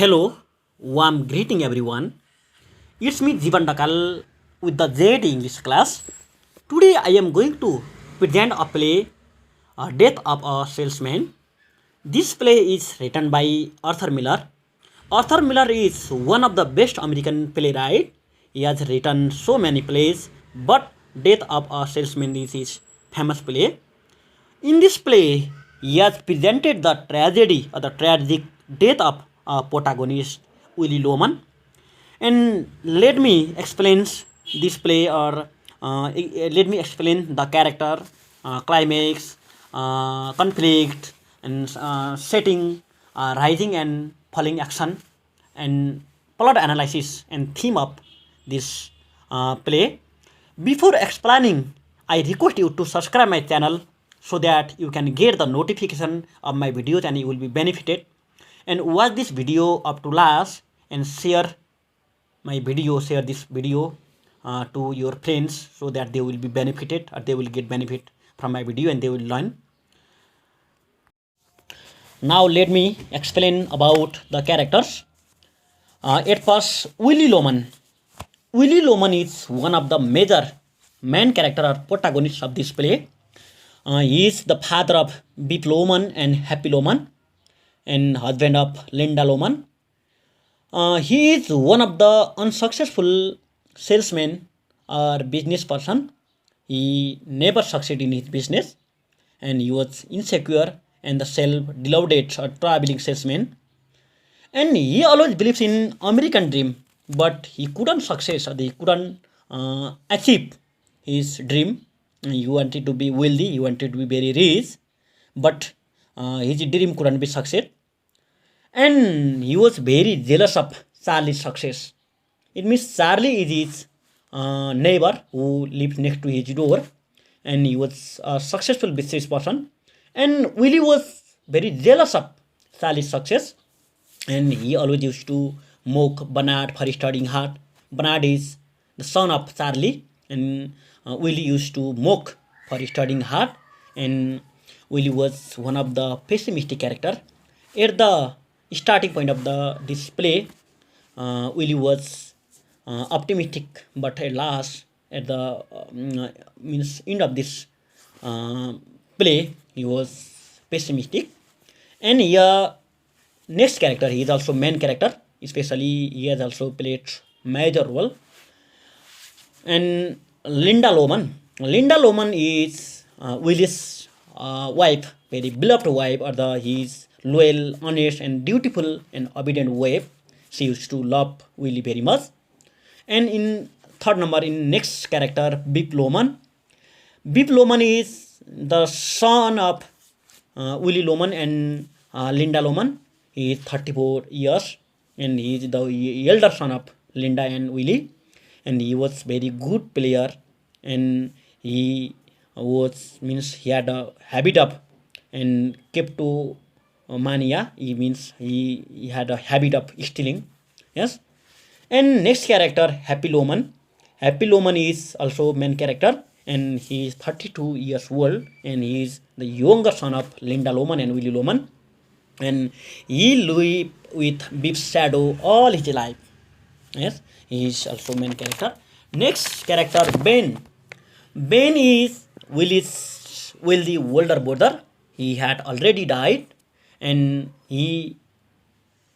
Hello, warm greeting everyone. It's me Jivan Dhakal with the Z English class. Today I am going to present a play, Death of a Salesman. This play is written by Arthur Miller. Arthur Miller is one of the best American playwright. He has written so many plays, but Death of a Salesman is his famous play. In this play, he has presented the tragedy or the tragic death of protagonist Willie Loman. And let me explain this play or let me explain the character, climax, conflict, and setting, rising and falling action, and plot analysis and theme of this play. Before explaining, I request you to subscribe my channel so that you can get the notification of my videos and you will be benefited. And watch this video up to last and share this video to your friends so that they will be benefited or they will get benefit from my video and they will learn. Now let me explain about the characters. At first, Willie Loman. Willie Loman is one of the major main character or protagonists of this play. He is the father of Bip Loman and Happy Loman and husband of Linda Loman. He is one of the unsuccessful salesmen or business person. He never succeeded in his business and he was insecure and the self-deluded or traveling salesman. And he always believes in American dream, but he couldn't success or he couldn't achieve his dream. He wanted to be wealthy, he wanted to be very rich, but his dream couldn't be success. And he was very jealous of Charlie's success. It means Charlie is his neighbor who lives next to his door, and he was a successful business person. And Willie was very jealous of Charlie's success, and he always used to mock Bernard for studying hard. Bernard is the son of Charlie, and Willie used to mock for studying hard, and Willie was one of the pessimistic character. At the starting point of the display, Willie was optimistic, but at last, at the end of this play, he was pessimistic. And here, next character, he is also main character, especially he has also played major role. And Linda Loman. Linda Loman is Willie's wife, very beloved wife, or his loyal, honest, and dutiful and obedient wife. She used to love Willie very much. And in third number, in next character, Bip Loman. Bip Loman is the son of Willie Loman and Linda Loman. He is 34 years and he is the elder son of Linda and Willie. And he was very good player, and he had a habit of and kept to mania. He had a habit of stealing. Yes. And next character, Happy Loman. Happy Loman is also main character, and he is 32 years old, and he is the younger son of Linda Loman and Willie Loman, and he lived with Bip's shadow all his life. Yes, he is also main character. Next character, Ben. Ben is Willie's wealthy older brother. He had already died, and he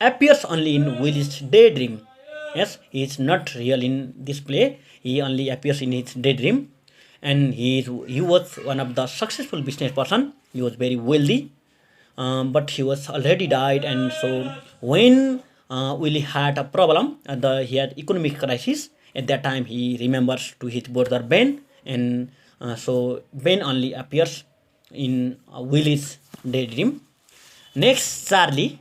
appears only in Willie's daydream. Yes, he is not real in this play. He only appears in his daydream, and he was one of the successful business person. He was very wealthy, but he was already died, and so when Willie had a problem, he had economic crisis. At that time, he remembers to his brother Ben, and so Ben only appears in Willie's daydream. Next, Charlie,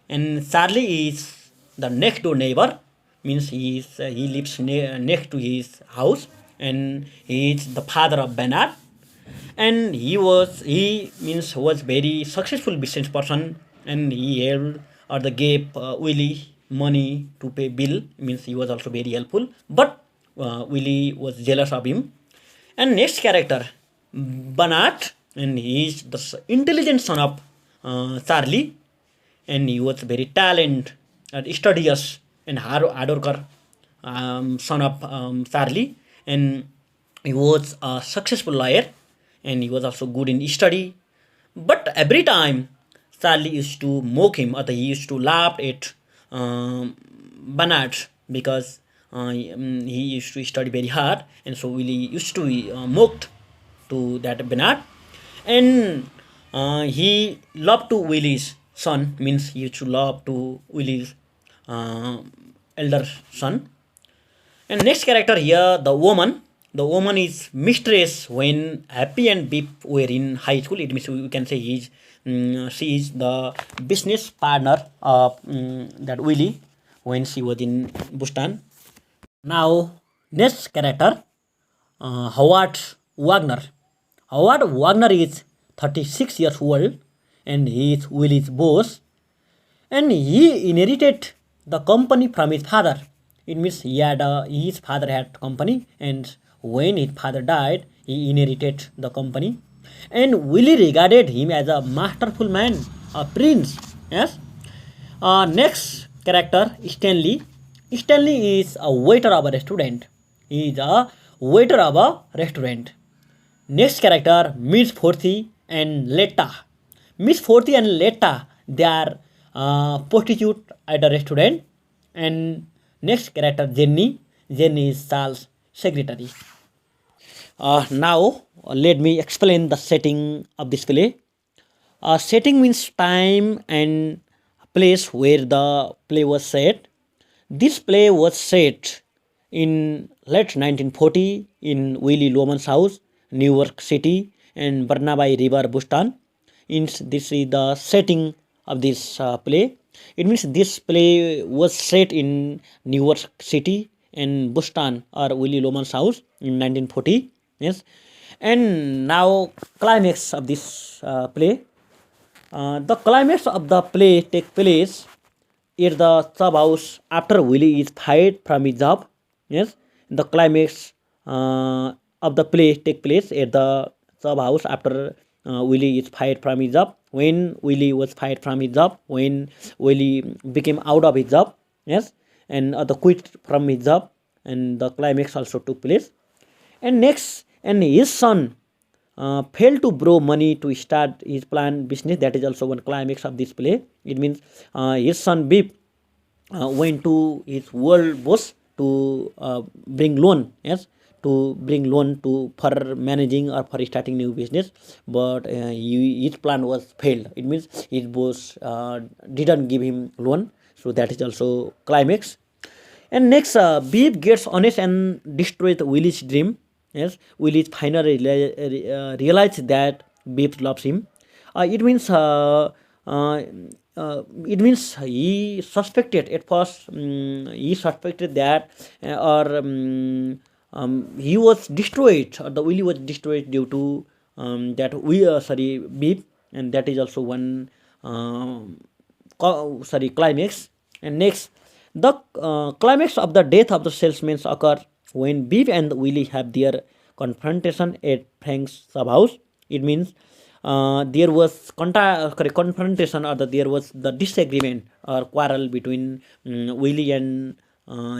and Charlie is the next door neighbor. Means he lives next to his house, and he is the father of Bernard. And he was very successful business person, and he held or gave Willie money to pay bill. Means he was also very helpful, but Willie was jealous of him. And next character, Bernard, and he is the intelligent son of Charlie, and he was very talented studious and hard worker, son of Charlie, and he was a successful lawyer, and he was also good in study. But every time Charlie used to mock him, or he used to laugh at Bernard because he used to study very hard, and so Willie used to be mocked to that Bernard, and he loved to Willie's son, means he used to love to Willie's uh, elder son. And next character here, the woman. The woman is mistress when Happy and Beep were in high school. It means we can say she is the business partner of that Willie when she was in Bustan. Now, next character, Howard Wagner. Howard Wagner is 36 years old and he is Willie's boss, and he inherited the company from his father. It means his father had company, and when his father died, he inherited the company. And Willie regarded him as a masterful man, a prince. Yes. Next character, Stanley. Stanley is a waiter of a restaurant. He is a waiter of a restaurant. Next character, Miss Forty and Letta. Miss Forty and Letta, they are prostitute at a restaurant. And next character, Jenny. Jenny is Charles' secretary. Now, let me explain the setting of this play. Setting means time and place where the play was set. This play was set in late 1940 in Willie Loman's house, New York City, and Barnaby River, Bustan. This is the setting of this play. It means this play was set in New York City and Bustan or Willie Loman's house in 1940. Yes, and now climax of this play. The climax of the play take place at the sub house after Willie is fired from his job. Yes, the climax of the play take place at the sub house after Willie is fired from his job. When Willie was fired from his job, when Willie became out of his job, yes, and the quit from his job, and the climax also took place. And next, and his son failed to borrow money to start his planned business. That is also one climax of this play. It means his son Beep went to his world boss to bring loan. Yes, to bring loan to for managing or for starting new business, but his plan was failed. It means his boss didn't give him loan. So that is also climax. And next, Beep gets honest and destroys Willie's dream. Yes, Willie finally realized that Beep loves him. It means he suspected at first. He suspected that, he was destroyed. Or the Willie was destroyed due to that Beep, and that is also one climax. And next, the climax of the death of the salesman occur when Beef and Willie have their confrontation at Frank's subhouse. It means there was confrontation, or there was the disagreement or quarrel between Willie and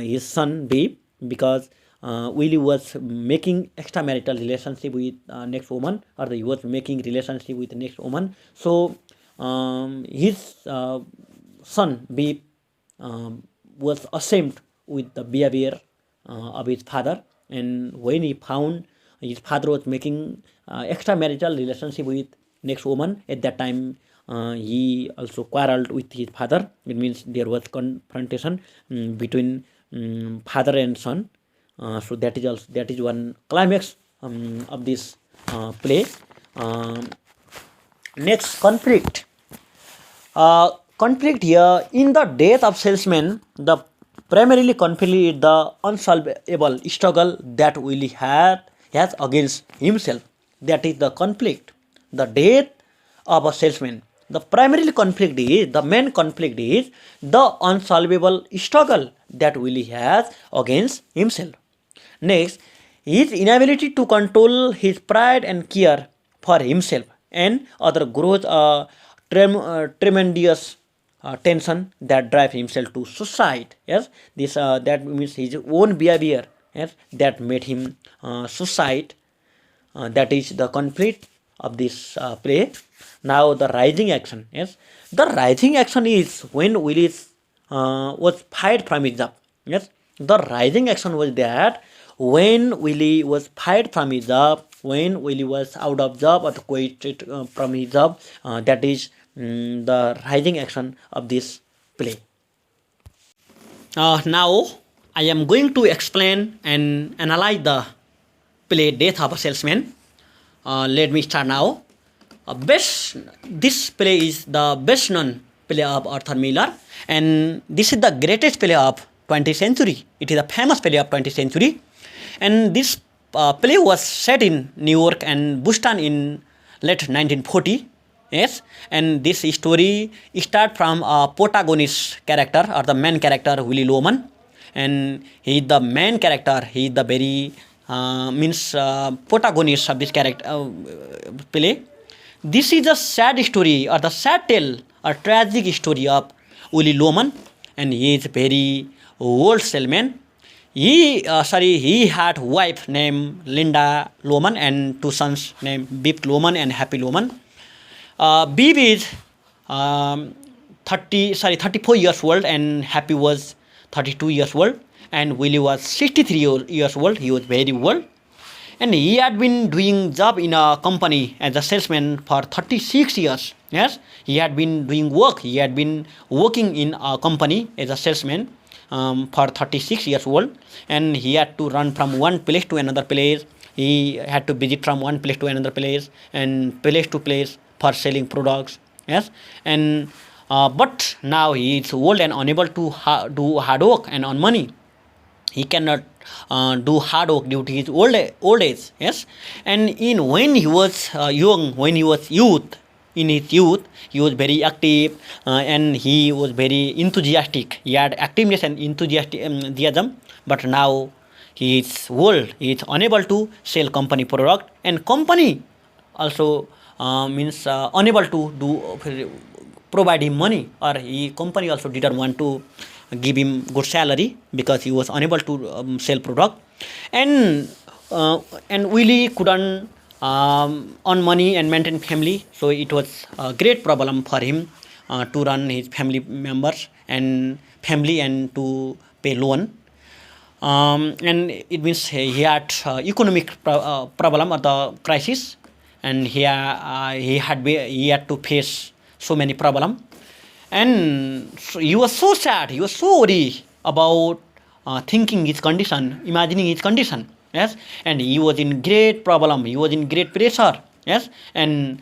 his son Beef, because Willie was making extramarital relationship with next woman, or he was making relationship with the next woman. So his son Beef was ashamed with the behavior of his father, and when he found his father was making extramarital relationship with next woman, at that time he also quarreled with his father. It means there was confrontation between father and son. So that is one climax of this play. Next, conflict. Conflict here in the death of salesman. The primarily conflict is the unsolvable struggle that Willie has against himself. That is the conflict. The death of a salesman. The primary conflict is, the main conflict is the unsolvable struggle that Willie has against himself. Next, his inability to control his pride and care for himself and other grows a tremendous tension that drive himself to suicide. Yes, this that means his own behavior. Yes, that made him suicide. That is the conflict of this play. Now the rising action. Yes, the rising action is when Willis was fired from his job. Yes, the rising action was that when Willie was fired from his job, when Willie was out of job or quit from his job, that is the rising action of this play. Now I am going to explain and analyze the play Death of a Salesman. Let me start now. This play is the best known play of Arthur Miller, and this is the greatest play of 20th century. It is a famous play of 20th century, and this play was set in New York and Boston in late 1940. Yes, and this story starts from a protagonist character or the main character Willie Loman, and he is the main character. He is the very protagonist of this character play. This is a sad story or the sad tale or tragic story of Willie Loman, and he is very old salesman. He had wife named Linda Loman and two sons named Bip Loman and Happy Loman. Bip is 34 years old and Happy was 32 years old, and Willie was 63 years old. He was very old, and he had been doing job in a company as a salesman for 36 years. Yes, he had been doing work. He had been working in a company as a salesman for 36 years old, and he had to run from one place to another place. He had to visit from one place to another place and place to place for selling products. Yes, and but now he is old and unable to do hard work and earn money. He cannot do hard work due to his old age. Yes, and when he was young, when he was in his youth, he was very active and he was very enthusiastic. He had activeness and enthusiasm. But now he is old. He is unable to sell company product, and company also unable to provide him money, or company also didn't want to give him good salary because he was unable to sell product, and Willie couldn't earn money and maintain family, so it was a great problem for him to run his family members and family and to pay loan. And it means he had economic problem or the crisis, and he had to face so many problem, and so he was so sad. He was so worried about thinking his condition, imagining his condition. Yes, and he was in great problem. He was in great pressure. Yes, and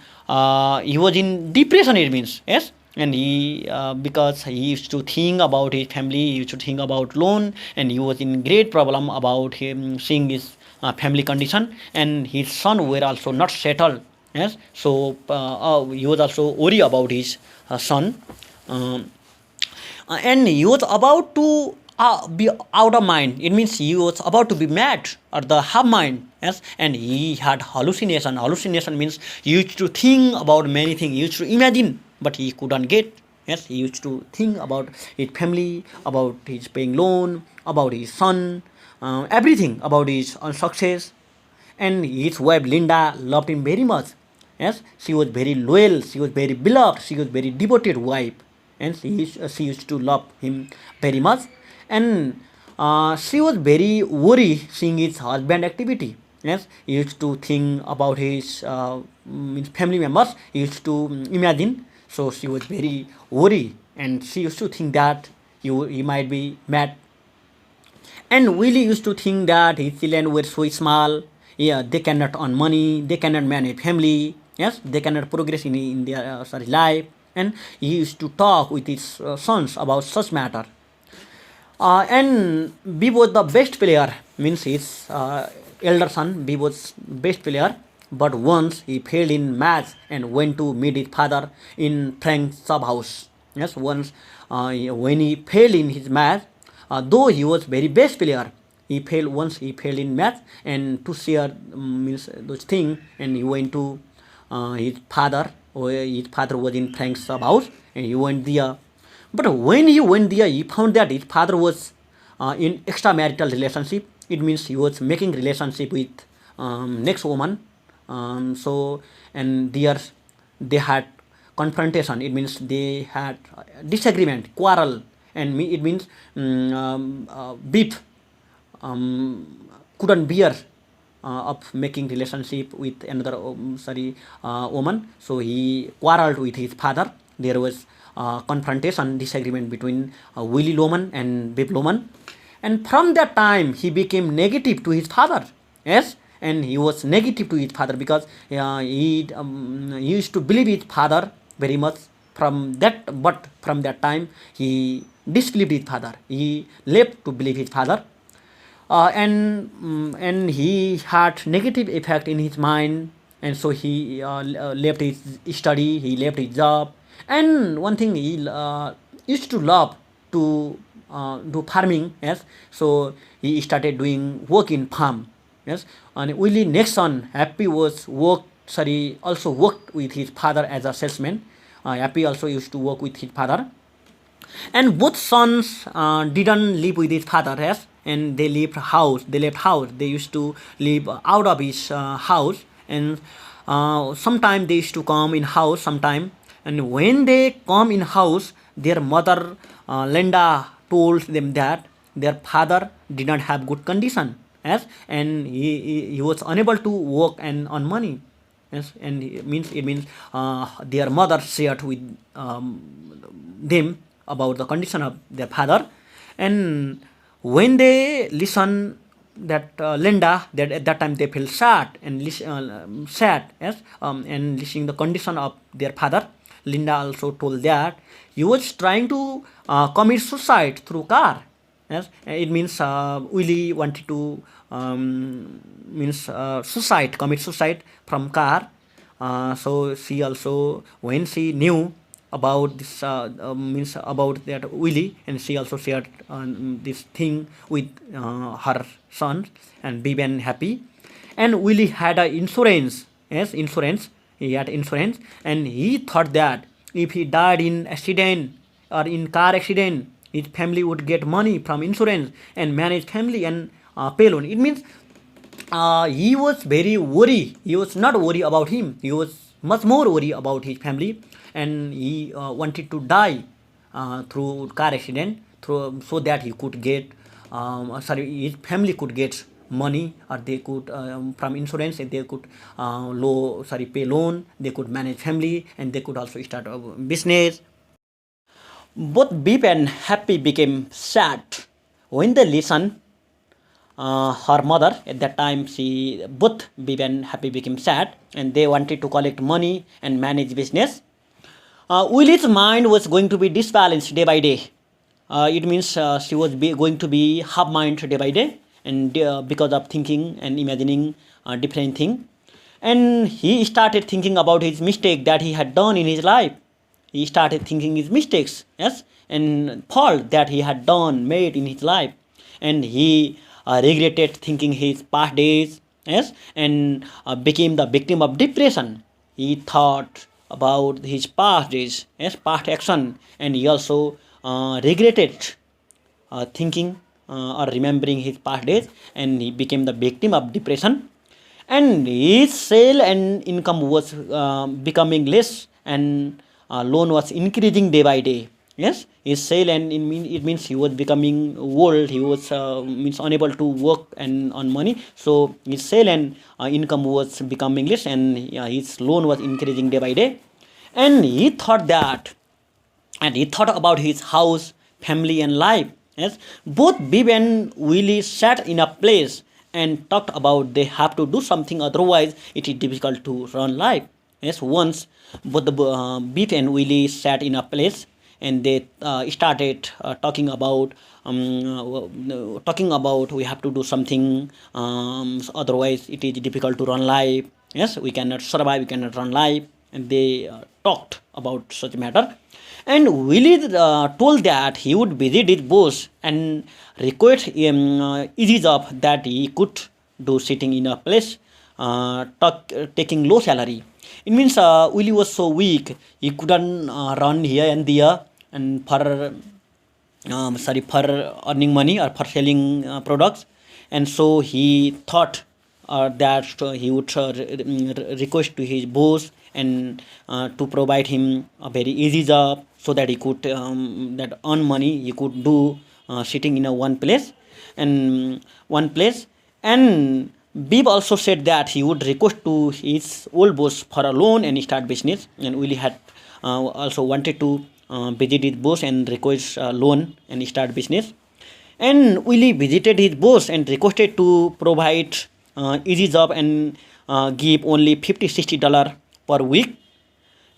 he was in depression. It means yes. And he because he used to think about his family, he used to think about loan, and he was in great problem about him seeing his family condition, and his son were also not settled. Yes, so he was also worried about his son, and he was about to be out of mind. It means he was about to be mad or the half mind. Yes, and he had hallucination. Hallucination means he used to think about many things. He used to imagine, but he couldn't get. Yes, he used to think about his family, about his paying loan, about his son, everything about his success. And his wife Linda loved him very much. Yes, she was very loyal. She was very beloved. She was very devoted wife, and she used to love him very much. And she was very worried seeing his husband activity. Yes, he used to think about his family members. He used to imagine. So she was very worried, and she used to think that he might be mad. And Willie used to think that his children were so small. Yeah, they cannot earn money. They cannot manage family. Yes, they cannot progress in their life. And he used to talk with his sons about such matter. And Bib was the best player. Means his elder son Bib was best player. But once he failed in maths and went to meet his father in Frank's sub house. Yes, once when he failed in his math, though he was very best player, he failed in math, and to share means those things, and he went to his father. His father was in Frank's sub house, and he went there But when he went there, he found that his father was in extramarital relationship. It means he was making relationship with next woman. So and there they had confrontation. It means they had disagreement, quarrel, and it means beef. Couldn't bear of making relationship with another woman, so he quarreled with his father. There was confrontation, disagreement between Willie Loman and Biff Loman, and from that time he became negative to his father. Yes, and he was negative to his father because he used to believe his father very much. But from that time he disbelieved his father. He left to believe his father, and he had negative effect in his mind, and so he left his study, he left his job. And one thing, he used to love to do farming. Yes, so he started doing work in farm. Yes, and Willie next son Happy was also worked with his father as a salesman. Happy also used to work with his father, and both sons didn't live with his father. Yes, and they left house. They used to live out of his house, and sometime they used to come in house sometime. And when they come in house, their mother Linda told them that their father did not have good condition. Yes, and he was unable to work and earn money. Yes, and it means their mother shared with them about the condition of their father. And when they listen that Linda, that at that time they feel sad and sad. Yes, and listening the condition of their father, Linda also told that he was trying to commit suicide through car. Yes, it means Willie wanted to commit suicide from car. So she also, when she knew about this means about that Willie, and she also shared this thing with her son and Bib and Happy. And Willie had a insurance. Yes, insurance. He had insurance, and he thought that if he died in accident or in car accident, his family would get money from insurance and manage family and pay loan. It means he was very worried. He was not worried about him. He was much more worried about his family, and he wanted to die through car accident, so that he could get his family could get money, or they could from insurance, and they could pay loan. They could manage family, and they could also start a business. Both Beep and Happy became sad when they listened. Her mother at that time, both Beep and Happy became sad, and they wanted to collect money and manage business. Willie's mind was going to be disbalanced day by day. It means she was going to be half mind day by day, and because of thinking and imagining different thing. And he started thinking about his mistake that he had done in his life. He started thinking his mistakes, yes, and fault that he had made in his life, and he regretted thinking his past days, yes, and became the victim of depression. He thought about his past days, yes, past action, and he also regretted thinking or remembering his past days, and he became the victim of depression. And his sale and income was becoming less, and loan was increasing day by day. Yes, his sale and it means he was becoming old. He was unable to work and earn money. So his sale and income was becoming less, and his loan was increasing day by day. And he thought about his house, family, and life. Yes, both Bib and Willie sat in a place and talked about they have to do something, otherwise it is difficult to run life. Yes, once both the Bib and Willie sat in a place, and they started talking about we have to do something, otherwise it is difficult to run life. Yes, we cannot survive, we cannot run life, and they talked about such matter. And Willie told that he would visit his boss and request easy job that he could do sitting in a place, taking low salary. It means Willie was so weak, he couldn't run here and there and for earning money or for selling products. And so he thought that he would request to his boss and to provide him a very easy job, so that he could that earn money he could do sitting in a one place. And Beeb also said that he would request to his old boss for a loan and start business. And Willie had also wanted to visit his boss and request a loan and start business. And Willie visited his boss and requested to provide easy job and give only $50-60 per week.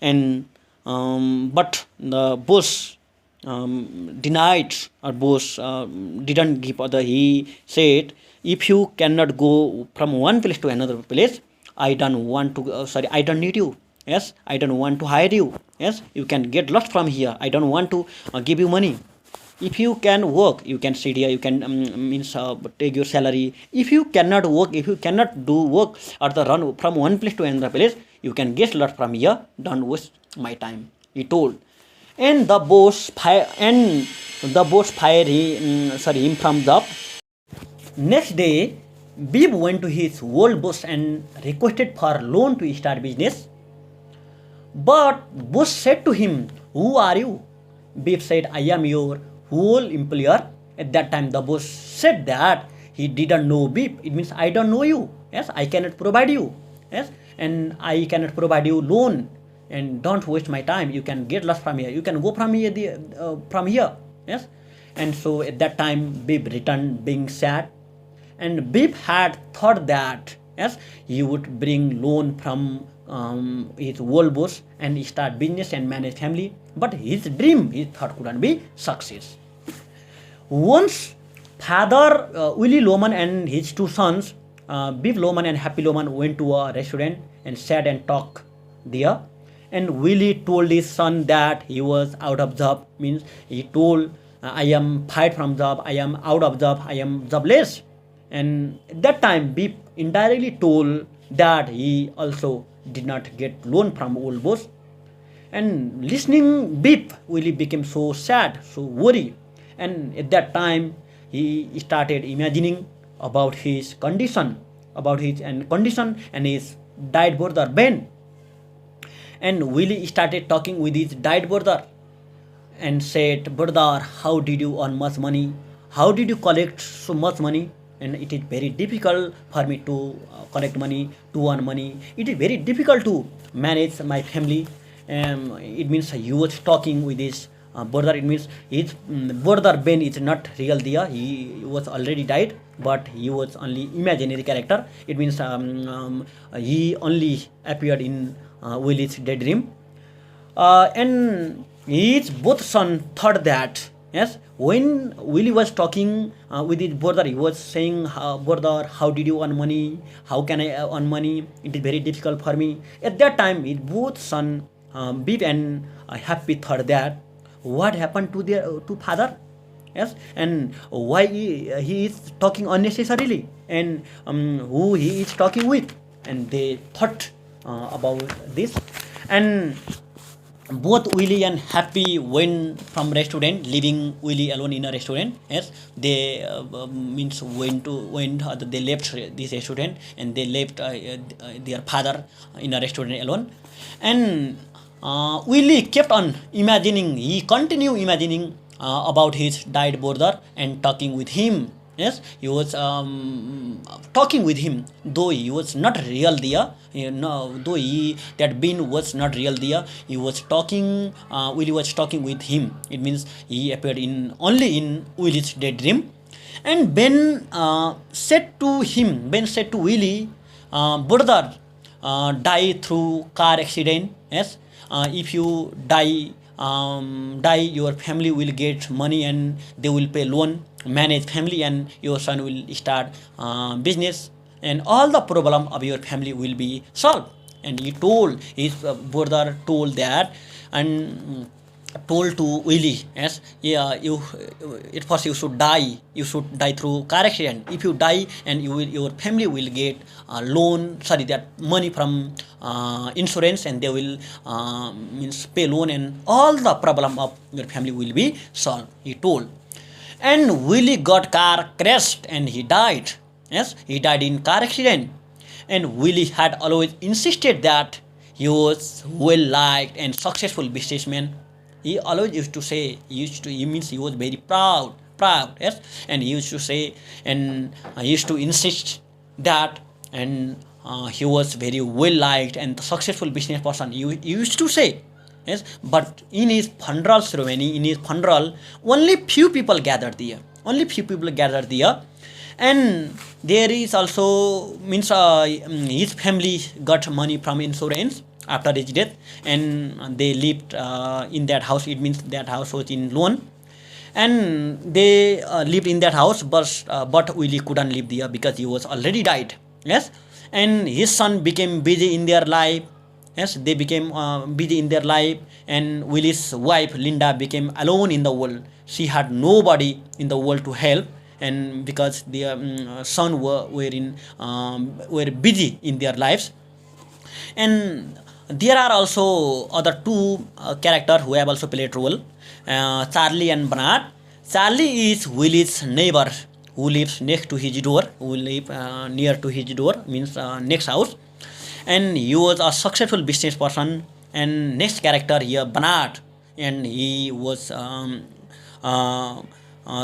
And but the boss denied, or boss didn't give other. He said, if you cannot go from one place to another place, I don't want to I don't need you. Yes, I don't want to hire you. Yes, you can get lost from here. I don't want to give you money. If you can work, you can sit here, you can take your salary. If you cannot work, if you cannot do work or the run from one place to another place, you can get lost from here. Don't waste my time, he told. And the boss fired him from job. Next day, Beeb went to his old boss and requested for loan to start business. But boss said to him, who are you? Beeb said, I am your whole employer. At that time, the boss said that he didn't know Beeb. It means, I don't know you. Yes, I cannot provide you. Yes, and I cannot provide you loan. And don't waste my time. You can get lost from here. You can go from here. Yes, and so at that time, Beeb returned being sad. And Beeb had thought that yes, he would bring loan from his old boss and start business and manage family. But his dream, he thought, couldn't be success. Once father Willie Loman and his two sons, Beeb Loman and Happy Loman, went to a restaurant and sat and talked there. And Willie told his son that he was out of job. Means he told, I am fired from job, I am out of job, I am jobless. And at that time, Beeb indirectly told that he also did not get loan from old boss. And listening Beeb, Willie became so sad, so worried. And at that time, he started imagining about his condition, and his died brother Ben. And Willie started talking with his died brother and said, brother, how did you earn much money? How did you collect so much money? And it is very difficult for me to collect money, to earn money. It is very difficult to manage my family. It means he was talking with his brother. It means his brother Ben is not real there. He was already died, but he was only imaginary character. It means he only appeared in Willie's daydream. And his both son thought that yes, when Willie was talking with his brother, he was saying, brother, how did you earn money? How can I earn money? It is very difficult for me. At that time, his both son, Beeb and Happy, thought that what happened to their to father? Yes, and why he is talking unnecessarily, and who he is talking with. And they thought about this. And both Willie and Happy went from restaurant, leaving Willie alone in a restaurant. Yes, they they left this restaurant and they left their father in a restaurant alone. And Willie kept on imagining. He continued imagining about his died brother and talking with him. Yes, he was talking with him, though he was not real there. Though that Ben was not real there, he was talking. Willie was talking with him. It means he appeared only in Willie's daydream. And Ben said to Willie, brother, die through car accident. Yes, if you die, your family will get money and they will pay loan, manage family, and your son will start business, and all the problem of your family will be solved. And he told his brother told that. And told to Willie, yes, yeah, you at first you should die. You should die through car accident. If you die, and your family will get loan, sorry, that money from insurance, and they will means pay loan, and all the problem of your family will be solved. He told, and Willie got car crashed and he died. Yes, he died in car accident. And Willie had always insisted that he was well liked and successful businessman. He always used to say, he means he was very proud, yes, and he used to say, and he used to insist that, and he was very well liked and successful business person. He used to say, yes, but in his funeral ceremony, in his funeral, only few people gathered there. Only few people gathered there, and there is also means his family got money from insurance after his death, and they lived in that house. It means that house was in loan, and they lived in that house, but Willie couldn't live there because he was already died. Yes, and his son became busy in their life. Yes, they became busy in their life, and Willie's wife Linda became alone in the world. She had nobody in the world to help, and because their son were busy in their lives. And there are also other two characters who have also played role, Charlie and Bernard. Charlie is Willie's neighbor who lives next to his door, who live near to his door, means next house, and he was a successful business person. And next character here, Bernard, and he was uh,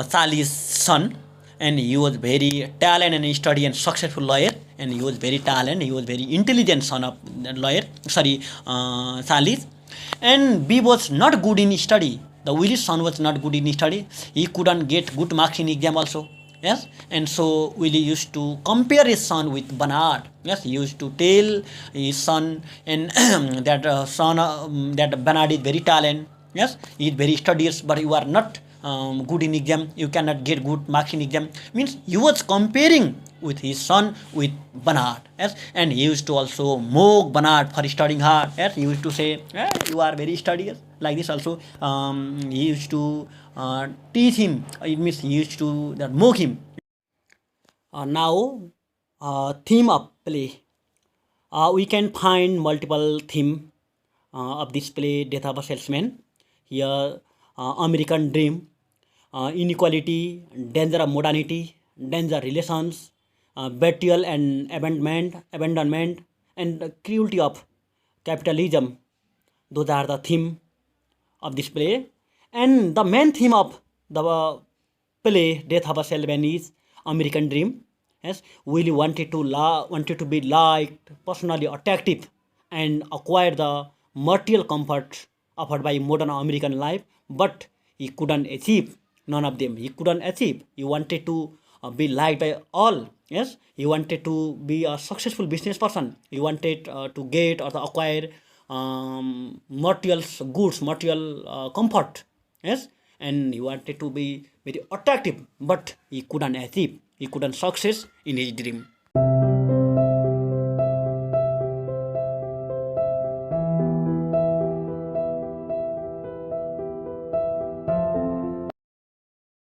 Charlie's son, and he was very talented and study and successful lawyer, and he was very talented, he was very intelligent son of lawyer, sorry, Charlie's. And B was not good in study. The Willie's son was not good in study. He couldn't get good marks in exam also. Yes, and so Willie used to compare his son with Bernard. Yes, he used to tell his son, and that that Bernard is very talented. Yes, he is very studious, but you are not good in exam. You cannot get good marks in exam. Means he was comparing with his son with Bernard. Yes, and he used to also mock Bernard for studying hard. Yes, he used to say, "You are very studious." Like this also, he used to teach him. It means he used to mock him. Now, theme of play. We can find multiple theme of this play, Death of a Salesman. Here, American Dream, inequality, danger of modernity, danger relations, betrayal and abandonment, and the cruelty of capitalism. Those are the theme of this play. And the main theme of the play, Death of a Salesman, is American Dream. Yes, Willie wanted to be liked, personally attractive, and acquire the material comforts offered by modern American life, but he couldn't achieve none of them. He couldn't achieve. He wanted to be liked by all. Yes, he wanted to be a successful business person. He wanted to get or to acquire material goods, material comfort. Yes, and he wanted to be very attractive, but he couldn't achieve. He couldn't success in his dream.